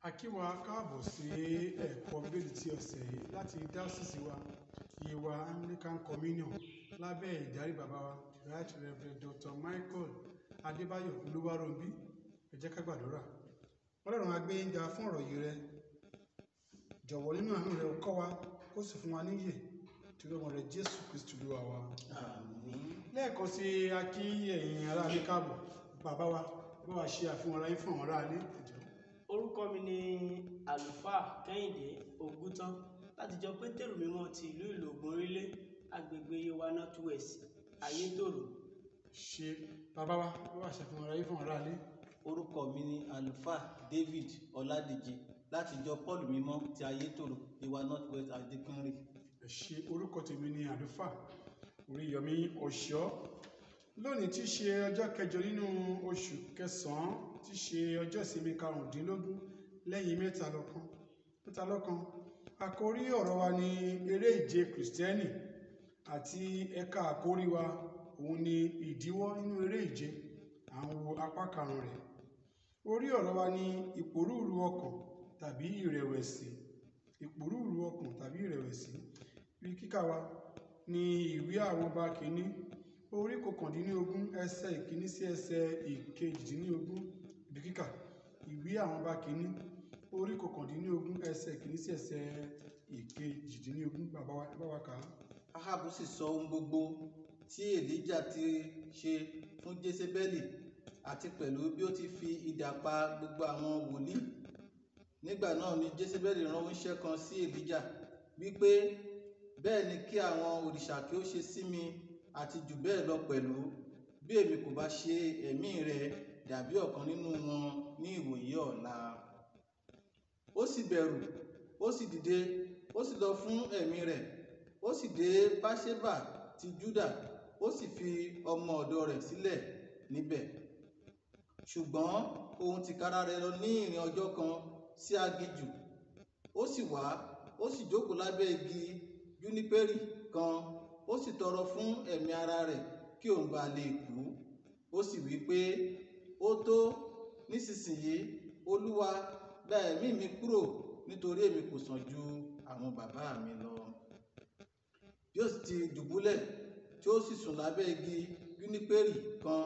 A kí wa káàbọ̀ sí ẹ̀kọ́ Bíbélì ti ọ̀sẹ̀ yìí láti dáọ́sìsì wa Yewa Anglican Communion lábẹ́ ìdarí bàbá wa Right Reverend Dr. Michael Adébáyọ̀ Olúwaróńbí. Ẹ jẹ́ ká gbàdúrà. Ọlọ́run a gbé yín ga fún ọ̀rọ̀ yìí rẹ. Jọ̀wọ́ nínú àánú rẹ kọ́ wa kó sì fún wa níyè tí ọmọ rẹ Jésù Kristi Olúwa wa. Àmín. Lẹ́ẹ̀kan sí a kí ẹ̀yin ará ilé káàbọ̀. Bàbá wa bá wa ṣe àfihàn ara yín fún àwọn ará ilé. Orúkọ mi ni àlùfáà Kẹ́hìndé Ògúntán láti ìjọ Pétérù mímọ́ ti ìlú Ìlògùn Orílẹ̀, agbègbè Yewa North West, Ayétòrò. Ṣe bàbá wa bá wa ṣe àfihàn ara yín fún àwọn ará ilé. Orúkọ mi ni àlùfáà David Ọládèjì láti ìjọ Paul mímọ́ ti Ayétòrò, Yewa North West, Adékúnrè. Ṣe orúkọ tèmi ni àlùfáà Oríyọmí Ọ̀ṣọ́. Lónìí tí ṣe ọjọ́ kẹjọ nínú oṣù kẹsàn-án tí ṣe ọjọ́ ìsinmi karùndínlógún lẹ́yìn mẹ́ta lọ́kan. Àkórí ọ̀rọ̀ wa ni eré ìje Kìrìsìtẹ́nì àti ẹ̀ka àkórí wa òun ni ìdíwọ́ nínú eré ìje. À ń wo apá karùn-ún rẹ̀. Orí ọ̀rọ̀ wa ni ìpòrúurú ọkàn tàbí ìrẹ̀wẹ̀sì. Ìpòrúurú ọkàn tàbí ìrẹ̀wẹ̀sì. Ibi kíkà wa ni ìwé àwọn ọba kìíní orí kọkàndínlógún ẹsẹ̀ ìkíní sí ẹsẹ̀ ìkejìdínlógún. Ibi kíkà ìwé àwọn ọba kìíní orí kọkàndínlógún ẹsẹ̀ ìkíní sí ẹsẹ̀ ìkejìdínlógún. Bàbá wa kà á. Ahabu sì sọ ohun gbogbo tí Èlíjà ti ṣe fún Jésébélì àti pẹ̀lú bí ó ti fi idà pa gbogbo àwọn wòlíì. Nígbà náà ni Jésébélì rán oníṣẹ́ kan sí Èlíjà wípé, bẹ́ẹ̀ ni kí àwọn òrìṣà kí ó ṣe sí mi àti jù bẹ́ẹ̀ lọ pẹ̀lú, bí èmi kò bá ṣe ẹ̀mí rẹ̀ dàbí ọ̀kan nínú wọn ní ìwòyí ọ̀la. Ó sì bẹ̀rù, ó sì dìde, ó sì lọ fún ẹ̀mí rẹ̀, ó sì dé Báṣébà ti Júdà, ó sì fi ọmọ ọ̀dọ̀ rẹ̀ sílẹ̀ níbẹ̀. Ṣùgbọ́n òun tìkára rẹ̀ lọ ní ìrìn ọjọ́ kan sí aginjù. Ó sì wá, ó sì jókòó lábẹ́ igi júnípérì kan, ó sì tọrọ fún ẹ̀mí ara rẹ̀ kí òun bá lè kú. Ó sì wí pé, ó tó nísinsìnyí, Olúwa, gba ẹ̀mí mi kúrò, nítorí èmi kò sàn ju àwọn bàbá mi lọ. Bí ó sì ti dùbúlẹ̀ tí ó sì sùn lábẹ́ igi júnípérì kan,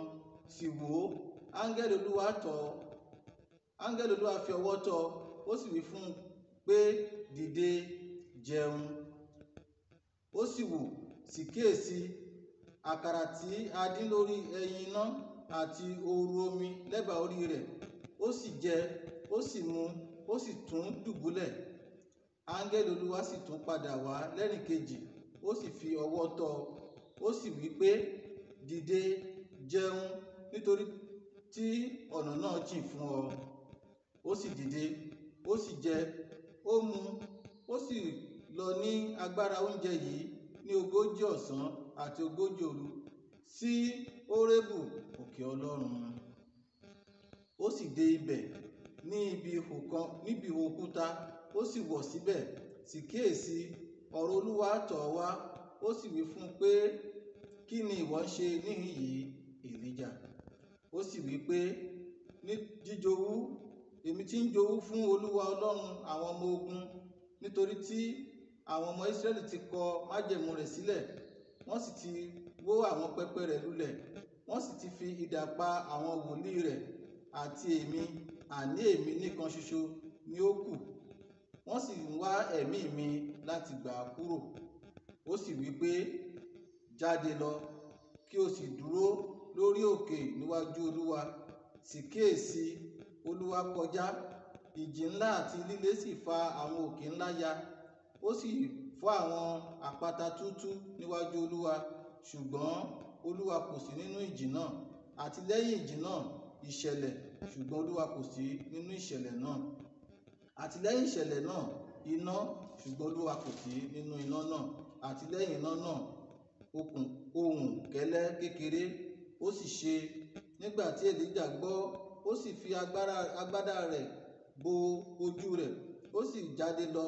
sì wò ó, áńgẹ́lì Olúwa fi ọwọ́ tọ́, ó sì wí fún un pé, dìde, jẹun. Ó sì wò, sì kíyèsí, àkàrà tí a dín lórí ẹyin iná àti ooru omi lẹ́bàá orí rẹ̀. Ó sì jẹ, ó sì mu, ó sì tún dùbúlẹ̀. Áńgẹ́lì Olúwa sì tún padà wá lẹ́nìkejì, ó sì fi ọwọ́ tọ́, ó sì wí pé, dìde, jẹun, nítorí tí ọ̀nà náà jìn fún ọ. Ó sì dìde, ó sì jẹ, ó mu, ó sì lọ ní agbára oúnjẹ yìí ní 40 ọ̀sán àti 40 òru sí Hórébù òkè Ọlọ́run. Ó sì dé ibẹ̀ ní ibi ihò òkúta, ó sì wọ̀ síbẹ̀, sì kíyèsí, ọ̀rọ̀ Olúwa tọ̀ ọ́ wá, ó sì wí fún un pé, kí ni ìwọ ń ṣe níhìn yìí, Èlíjà? Ó sì wí pé, ní jíjowú, èmi tí ń jowú fún Olúwa Ọlọ́run àwọn ọmọ ogun, nítorí tí àwọn ọmọ Ísírẹ́lì ti kọ májẹ̀mú rẹ̀ sílẹ̀, wọ́n sì ti wó àwọn pẹpẹ rẹ̀ lulẹ̀, wọ́n sì ti fi idà pa àwọn wòlíì rẹ̀, àti èmi, àní èmi nìkan ṣoṣo ni ó kù, wọ́n sì ń wá ẹ̀mí mi láti gbà á kúrò. Ó sì wí pé, jáde lọ, kí o sì dúró lórí òkè níwájú Olúwa. Sì kíyèsí, Olúwa kọjá, ìjì ńlá àti líle sì fa àwọn òkè ńlá ya, ó sì fọ́ àwọn àpáta túútúú níwájú Olúwa. Ṣùgbọ́n Olúwa kò sí nínú ìjì náà, àti lẹ́yìn ìjì náà ìṣẹ̀lẹ̀, ṣùgbọ́n Olúwa kò sí nínú ìṣẹ̀lẹ̀ náà. Àti lẹ́yìn ìṣẹ̀lẹ̀ náà iná, ṣùgbọ́n Olúwa kò sí nínú iná náà. Àti lẹ́yìn iná náà ohùn kẹ́lẹ́ kékeré. Ó sì ṣe, nígbà tí Èlíjà gbọ́, ó sì fi agbádá rẹ̀ bo ojú rẹ̀, ó sì jáde lọ,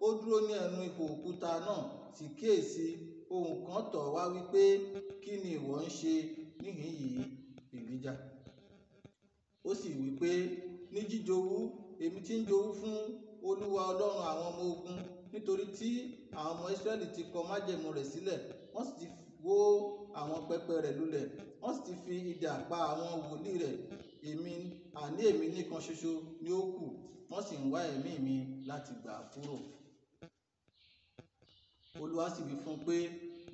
ó dúró ní ẹnu ihò òkúta náà. Sì kíyèsí, ohùn kan tọ̀ wá wípé, kí ni ìwọ ń ṣe níhìn yìí, Èlíjà? ó sì wí pé, ní jíjowú èmi ti ń jowú fún Olúwa Ọlọ́run àwọn ọmọ ogun, nítorí tí àwọn ọmọ Ísírẹ́lì ti kọ májẹ̀mú rẹ̀ sílẹ̀, wọ́n sì ti wó àwọn pẹpẹ rẹ̀ lulẹ̀, wọ́n sì ti fi idà pa àwọn wòlíì rẹ̀. Èmi nìkan ṣoṣo ni ó kù, wọ́n sì ń wá ẹ̀mí mi láti gbà kúrò. Olúwa sì wí fún un pé,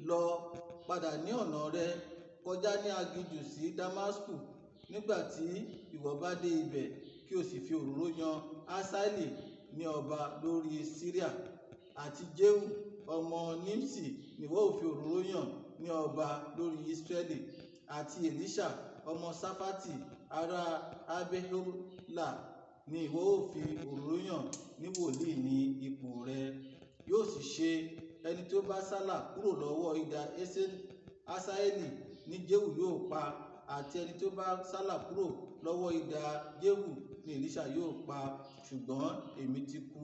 lọ padà ní ọ̀nà rẹ kọjá ní aginjù sí Damasku. Nígbà tí ìwọ bá dé ibẹ̀, kí o sì fi òróró yan Hasaeli ní ọba lórí Síríà, àti Jehu ọmọ Nimṣi ni ìwọ ó fi òróró yàn ní ọba lórí Ísírẹ́lì, àti Èlíṣà ọmọ Ṣafati ará Abẹ́hólà ni ìwọ ó fi òróró yàn ní wòlíì ní ipò rẹ. Yóò sì ṣe, ẹni tí ó bá sálà kúrò lọ́wọ́ idà Hasaeli ni Jehu yóò pa, àti ẹni tí ó bá sálà kúrò lọ́wọ́ idà Jehu ni Èlíṣà yóò pa. Ṣùgbọ́n èmi ti kù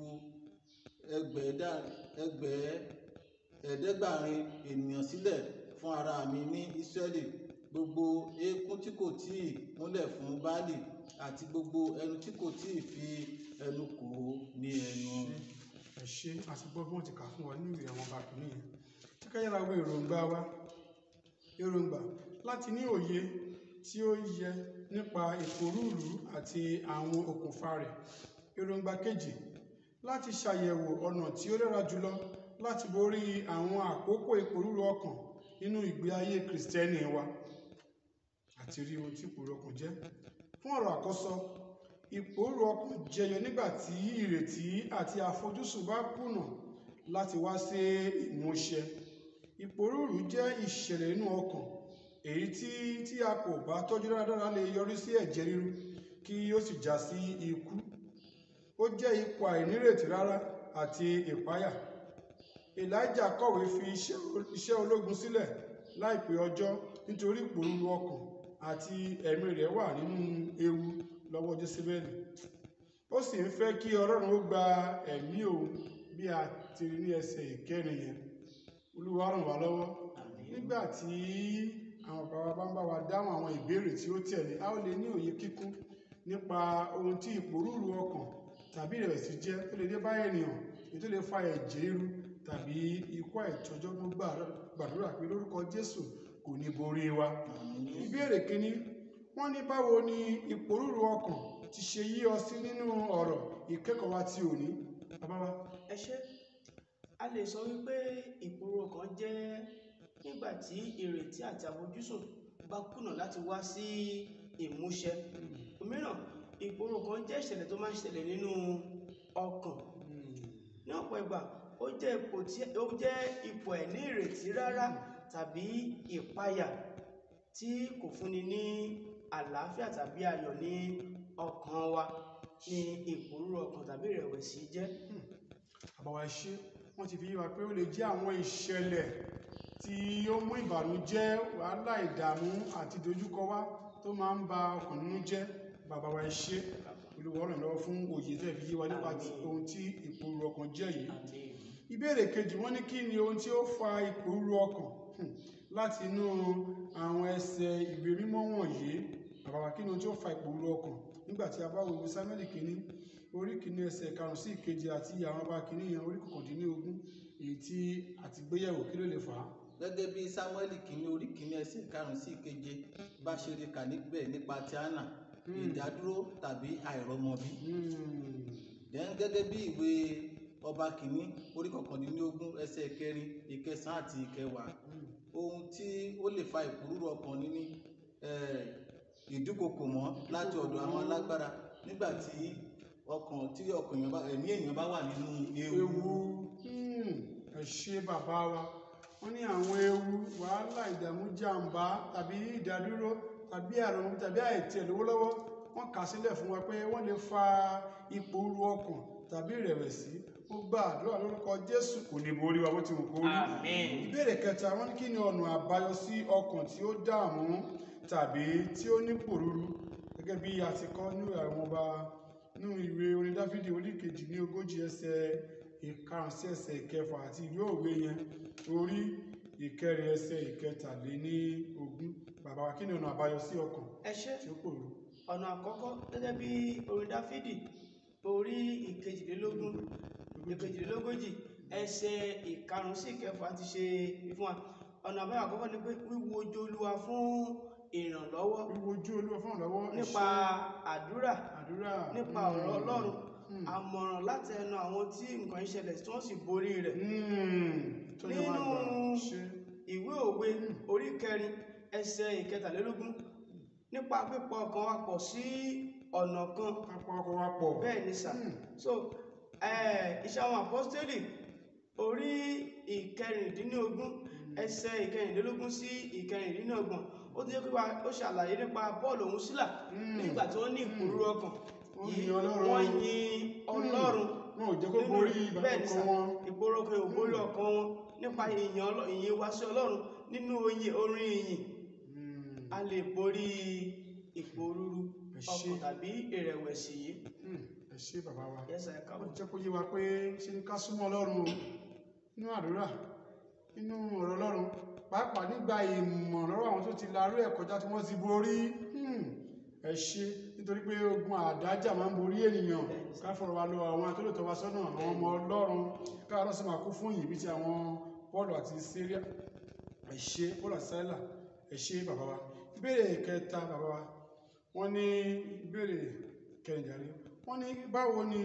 ẹ̀ẹ́dẹ́gbàrin ènìyàn sílẹ̀ fún ara mi ní Ísírẹ́lì, gbogbo eékún tí kò tíì múlẹ̀ fún Baálì, àti gbogbo ẹnu tí kò tíì fi ẹnu kò ní ẹnu. Ẹ ṣé, àti gbọ́ bí wọ́n ti kà fún wa nínú ìwé àwọn ọba kìíní yẹn. Tí ká yára wo èròǹgbà wa, èròǹgbà láti ní òye tí ó yẹ nípa ìpòrúurú àti àwọn okùnfà rẹ̀. Èròǹgbà kejì, láti ṣàyẹ̀wò ọ̀nà tí ó dára jùlọ láti borí àwọn àkókò ìpòrúurú ọkàn nínú ìgbé ayé Kristẹni wa, àti rí ohun tí ìpòrúurú ọkàn jẹ́. Fún ọ̀rọ̀ àkọ́sọ, ìpòrúurú ọkàn jẹyọ nígbà tí ìrètí àti àfojúsùn bá kùnà láti wá sí ìmúṣẹ. Ìpòrúurú jẹ́ ìṣẹ̀lẹ̀ inú ọkàn èyí tí a kò bá tọ́jú dáradára lè yọrí sí ẹ̀jẹ̀ ríru kí ó sì já sí ikú. Ó jẹ́ ipò àìnírètí rárá àti ìpáyà. Elijah kọ̀wé fi iṣẹ́ ológun sílẹ̀ láìpẹ́ ọjọ́ nítorí ìpòrúurú ọkàn àti ẹ̀mí rẹ̀ wà nínú ewu lọ́wọ́ Jésébélì. Ó sì ń fẹ́ kí Ọlọ́run ó gba ẹ̀mí òun bí a ti rí ní ẹsẹ̀ ìkẹrin yẹn. Olúwa ràn wá lọ́wọ́. Nígbà tí àwọn bàbá wa bá ń bá wa dáhùn àwọn ìbéèrè tí ó tẹ̀lé, a ó lè ní òye kíkún nípa ohun tí ìpòrúurú ọkàn tàbí ìrẹ̀wẹ̀sì jẹ́ tó lè dé bá ènìyàn, èyí tó lè fa ẹ̀jẹ̀ ríru tàbí ikú àìtọ́jọ́. Gbàdúrà pé lórúkọ Jésù kò ní borí wa. Ìbéèrè kínní, wọ́n ní báwo ni ìpòrúurú ọkàn ti ṣe yí ọ sí nínú ọ̀rọ̀ ìkẹ́kọ̀ọ́ wa ti òní? Bàbá wa. Ẹ ṣé, a lè sọ wípé ìpòrúurú ọkàn jẹ́ nígbà tí ìrètí àti àfojúsùn bá kùnà láti wá sí ìmúṣẹ. Òmíràn, ìpòrúurú ọkàn jẹ́ ìṣẹ̀lẹ̀ tó máa ń ṣẹlẹ̀ nínú ọkàn. Ní ọ̀pọ̀ ìgbà, ó jẹ́ ipò àìní ìrètí rárá tàbí ìpayà tí kò fúnni ní àlàáfíà tàbí ayọ̀ ní ọkàn wa ní ìpòrúurú ọkàn tàbí ìrẹ̀wẹ̀sì jẹ́. Àbáwá ṣe wọ́n ti fi yé wa pé ó lè jẹ́ àwọn ìṣẹ̀lẹ̀ tí ó mú ìbànújẹ́, wàhálà, ìdààmú àti ìdojúkọ wá tó máa ń ba ọkàn nínú jẹ́. Bàbá wa ṣe, Olúwa ràn lọ́wọ́ fún òye tẹ́ fi yé wa nípa ohun tí ìpòrúurú ọkàn jẹ́ yìí. Ìbéèrè kejì, wọ́n ní kí ni ohun tí ó fa ìpòrúurú ọkàn? Láti inú àwọn ẹsẹ̀ ìwé mímọ́ wọ̀nyí, bàbá wa, kí ni ohun tí ó fa ìpòrúurú ọkàn? Nígbà tí a bá wo ìwé Sámúẹ́lì kìíní orí kìíní ẹsẹ̀ 5 sí 7 àti àwọn ọba kìíní yẹn orí 19, èyí tí a ti gbéyẹ̀wò, kí ló lè fà á? Gẹ́gẹ́ bí Sámúẹ́lì kìíní orí kìíní ẹsẹ̀ 5 sí 7 bá ṣe rí kà níbẹ̀ nípa ti Hánà, ìdádúró tàbí àìrọ́mọbí. Gẹ́gẹ́ bí ìwé ọba kìíní orí 19 ẹsẹ̀ 4, 9 àti 10, ohun tí ó lè fa ìpòrúurú ọkàn ní ìdúkokò mọ́ láti ọ̀dọ̀ àwọn alágbára nígbà tí ẹ̀mí èèyàn bá wà nínú ewu. Ẹ ṣé bàbá wa, wọ́n ní àwọn ewu, wàhálà, ìdààmú, jàǹbá tàbí ìdádúró tàbí àrùn tàbí àìtẹ̀lówólọ́wọ́, wọ́n kà sílẹ̀ fún wa pé wọ́n lè fa ìpòrúurú ọkàn tàbí ìrẹ̀wẹ̀sì. Ó gba àdúrà lórúkọ Jésù kò ní borí wa bó ti wù kó rí. Ìbéèrè kẹta, wọ́n ní kí ni ọ̀nà àbáyọ sí ọkàn tí ó dààmú tàbí tí ó ní ìpòrúurú? Gẹ́gẹ́ bí a ti kọ́ nínú àwọn ọba nínú ìwé orin Dáfídì orí 42 ẹsẹ̀ 5 sí ẹsẹ̀ 6 àti ìwé òwe yẹn orí 4 ẹsẹ̀ 17. Bàbá wa, kí ni ọ̀nà àbáyọ sí ọkàn tí ó pòrúurú? ọ̀nà àkọ́kọ́ gẹ́gẹ́ bí orin Dáfídì orí ìkejìlélógójì ẹsẹ̀ ìkarùn sí ìkẹfà ti ṣe fún wa. Ọ̀nà àbáyọ àkọ́kọ́ ni pé wíwo ojú Olúwa fún ìrànlọ́wọ́, wíwo ojú Olúwa fún ìrànlọ́wọ́ nípa àdúrà, nípa ọ̀rọ̀ Ọlọ́run, àmọ̀ràn láti ẹnu àwọn tí nǹkan ìṣẹ̀lẹ̀ tí wọ́n sì borí rẹ̀. Nínú ìwé òwe orí 4 ẹsẹ̀ 13 nípa pípọ̀ ọkàn wa pọ̀ sí ọ̀nà kan. Bẹ́ẹ̀ ni sà. So Iṣẹ́ àwọn Àpọ́stélì orí 16 ẹsẹ̀ 14 sí 16 ó ti jẹ́ pé ó ṣàlàyé nípa Paul òun Sílà nígbà tí wọ́n ní ìpòrúru ọkàn wọ́n yin Ọlọ́run wọn ò jẹ́ kó borí ìbànújẹ́ wọn. Ìpòrúru ọkàn ò borí ọkàn wọn nípa ìyìn wa sí Ọlọ́run nínú orin ìyìn. A lè borí ìpòrúru ọkàn tàbí ìrẹ̀wẹ̀sì yìí. Ẹ ṣé bàbá wa. Ó jẹ́ kó yé wa pé ṣe ní ká súnmọ́ Ọlọ́run nínú àdúrà, nínú ọ̀rọ̀ Ọlọ́run, pàápàá nígbà ìmọ̀ lọ́wọ́ àwọn tó ti larú ẹ̀ kọjá tí wọ́n ti borí. Ẹ ṣé, nítorí pé ogun àdájà máa ń borí ènìyàn. Ká fọ̀rọ̀ wa lọ àwọn tó lè tọ́ wa sọ́nà, àwọn ọmọ Ọlọ́run, káà lọ́sọ̀ máa kú fún ìyìn bí ti àwọn Paul àti Síríà. Ẹ ṣé Paul àti Sílà. Ẹ ṣé bàbá wa. Ìbéèrè kẹta bàbá wa, wọ́n ní ìbéèrè kẹrìndínláàrí, wọ́n ní báwo ni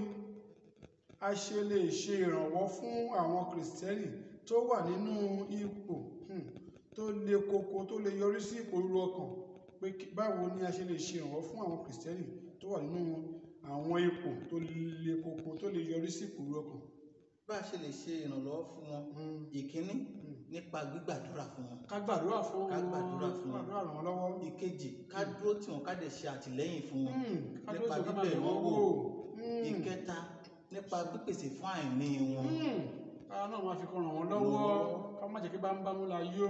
a ṣe lè ṣe ìrànwọ́ fún àwọn Kìrìsìtẹ́nì tó wà nínú ipò tó le koko tó lè yọrí sí ìpòrúru ọkàn, pé báwo ni a ṣe lè ṣe ìrànwọ́ fún àwọn Kìrìsìtẹ́nì tó wà nínú àwọn ipò tó le koko tó lè yọrí sí ìpòrúru ọkàn? Bá a ṣe lè ṣe ìrànlọ́wọ́ fún wọn, ìkíní nípa gbígbàdúrà fún wọn. Ká gbàdúrà fún wọn. Ràn wọ́n lọ́wọ́. Ìkejì, ká dúró tì wọ́n, ká dẹ̀ ṣe àtìlẹ́yìn fún wọn nípa bíbẹ̀ wọ́n wò. Ìkẹta, nípa pípèsè fún àìní wọn. Káà náà máa fi kọ́ ràn wọ́n lọ́wọ́, ká má jẹ́ kí bámúbámú la yó,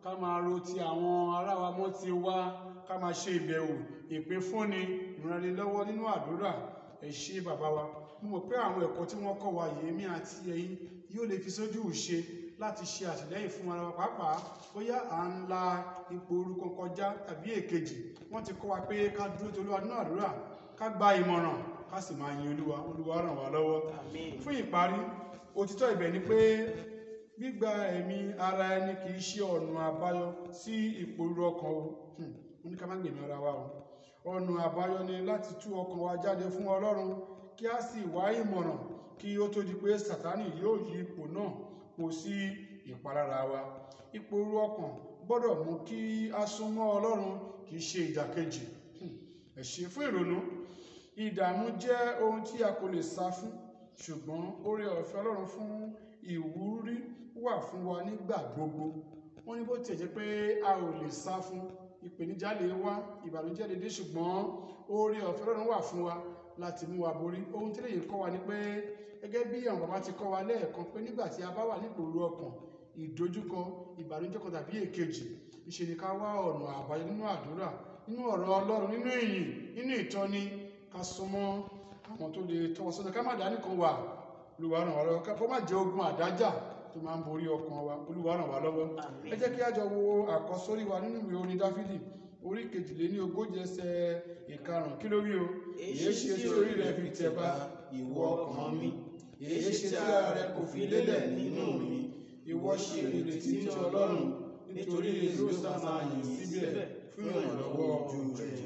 ká máa ro ti àwọn ará wa mọ́ ti wá, ká máa ṣe ìbẹ̀wò, ìpínfúnni, ìrànlọ́wọ́ nínú àdúrà. Ẹ ṣé bàbá wa. Mo mọ̀ pé àwọn ẹ̀kọ́ tí wọ́n kọ́ wa yìí, èmi àti ẹ̀yin yóò lè fi sójú ìṣe láti ṣe àtìlẹ́yìn fún ara wa, pàápàá bóyá à ń la ipò orúkọ kọjá tàbí èkejì. Wọ́n ti kọ́ wa pé ká dúró ti Olúwa nínú àdúrà, ká gba ìmọ̀ràn, ká sì máa yin Olúwa. Olúwa ràn wá lọ́wọ́. Fún ìparí, òtítọ́ ibẹ̀ ni pé gbígba ẹ̀mí ara ẹni kì í ṣe ọ̀nà àbáyọ sí ìpòrúru ọkàn o. Wọ́n ní ká má gbẹ̀mí ara wa o. Ọ̀nà àbáyọ ni láti tú ọkàn wa jáde fún Ọlọ́run, kí a sì wá ìmọ̀ràn kí ó tó di pé Sátánì yóò yí ipò náà po sí ìpalára wa. Ìpòrúru ọkàn gbọ́dọ̀ mú kí a súnmọ́ Ọlọ́run, kì í ṣe ìdàkejì. Ẹ ṣé fún ìrònú. Ìdààmú jẹ́ ohun tí a kò lè sá fún, ṣùgbọ́n oore ọ̀fẹ́ Ọlọ́run fún ìwúrí wà fún wa nígbà gbogbo. Wọ́n ní bó tiẹ̀ jẹ́ pé a ò lè sá fún, ìpèníjà lè wá, ìbànújẹ́ lè dé, ṣùgbọ́n oore ọ̀fẹ́ Ọlọ́run wà fún wa láti mú wa borí. Ohun tí lèyí kọ́ wa ni pé gẹ́gẹ́ bí àwọn bàbá ti kọ́ wa lẹ́ẹ̀kan pé nígbà tí a bá wà ní ìpòrúru ọkàn, ìdojúkọ, ìbànújẹ́ kan tàbí èkejì, ìṣe ni ká wá ọ̀nà àbáyọ nínú àdúrà, nínú ọ̀rọ̀ Ọlọ́run, nínú ìyìn, nínú ìtọ́ni, ká súnmọ́ àwọn tó lè tọ́ wa sọ́nà, ká má dá nìkan wà. Olúwa ràn wá lọ́wọ́, kó má jẹ́ ogun àdájà tó máa ń borí ọkàn wa. Olúwa ràn wá lọ́wọ́. Ẹ jẹ́ kí a jọ wo àkọ́sórí wa nínú ìwé orin Dáfídì orí 42 ẹsẹ̀ 5. Kí ló wí o? Èyí ṣe tí orí rẹ fi tẹ̀ba, ìwọ ọkàn mi. Èyí ṣe tí ara rẹ kò fi lélẹ̀ nínú mi. Ìwọ ṣe ìrètí ní Ọlọ́run, nítorí èyí ó sá máa yìn síbẹ̀ fún ìrànlọ́wọ́ ojú rẹ̀.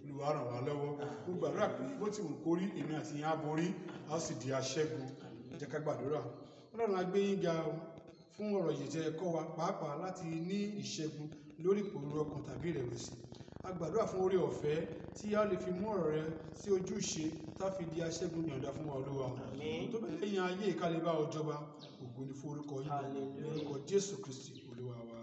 Olúwa ràn wá lọ́wọ́. Mo gbàdúrà pé bó ti wù kó rí, èmi àti yín á borí, a ó sì di aṣẹ́gun. Ẹ jẹ́ ká gbàdúrà. Ọlọ́run á gbé yín ga o fún ọ̀rọ̀ yìí tẹ́ ẹ kọ́ wa, pàápàá láti ní ìṣẹ́gun lórí ìpòrúru ọkàn tàbí ìrẹ̀wẹ̀sì. A gbàdúrà fún oore ọ̀fẹ́ tí a lè fi mú ọ̀rọ̀ rẹ sí ojúṣe, tá fi di aṣẹ́gun yọ̀ǹda fún wa Olúwa. Tó bẹ́ẹ̀ lẹ́yìn ayé ìkálẹ̀ bá ọjọba, ògo ni fún orúkọ yín, orúkọ Jésù Kristi Olúwa wa.